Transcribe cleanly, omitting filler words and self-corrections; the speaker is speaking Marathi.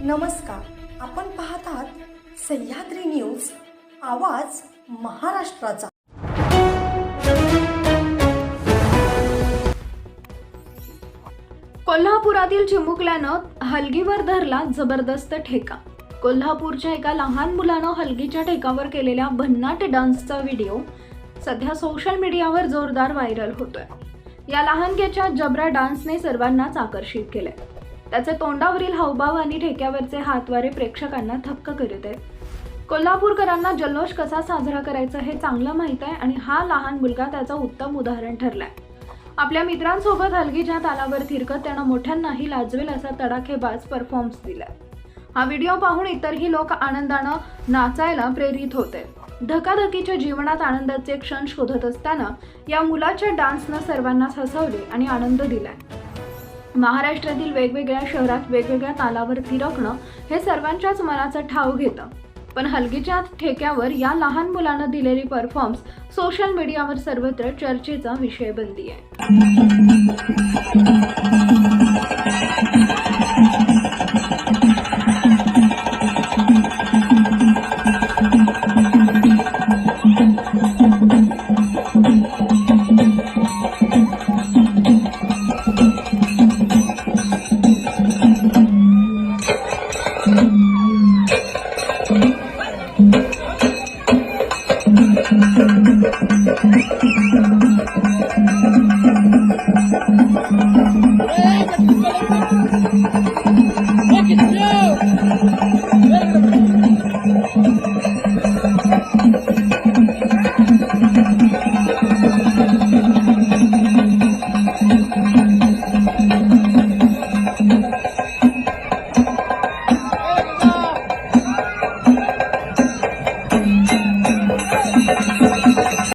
नमस्कार, आपण पाहत आहात सह्याद्री न्यूज, आवाज महाराष्ट्राचा। कोल्हापुरातील चिमुकल्यानं हलगीवर धरला जबरदस्त ठेका। कोल्हापूरच्या एका लहान मुलानं हलगीच्या ठेकावर केलेल्या भन्नाट डान्सचा व्हिडिओ सध्या सोशल मीडियावर जोरदार व्हायरल होतोय। या लहानग्याच्या जबरा डान्सने सर्वांनाच आकर्षित केलंय। त्याचे तोंडावरील हावभाव आणि ठेक्यावरचे हातवारे प्रेक्षकांना थक्क करत आहेत। कोल्हापूरकरांना जल्लोष कसा साजरा करायचा हे चांगलं माहित आहे आणि हा लहान मुलगा त्याचं उत्तम उदाहरण ठरलाय। आपल्या मित्रांसोबत हलगीच्या तालावर थिरकत त्यानं मोठ्यांनाही लाजवेल असा तडाखेबाज परफॉर्मन्स दिलाय। हा व्हिडिओ पाहून इतरही लोक आनंदानं नाचायला प्रेरित होते। धकाधकीच्या जीवनात आनंदाचे क्षण शोधत असताना या मुलाच्या डान्सनं सर्वांनाच हसवले आणि आनंद दिलाय। महाराष्ट्रातील वेगवेगळ्या शहरात वेगवेगळ्या तालावर थिरकणं हे सर्वांच्याच मनाचा ठाव घेतं, पण हलगीच्या ठेक्यावर या लहान मुलानं दिलेली परफॉर्मन्स सोशल मीडियावर सर्वत्र चर्चेचा विषय बनली आहे।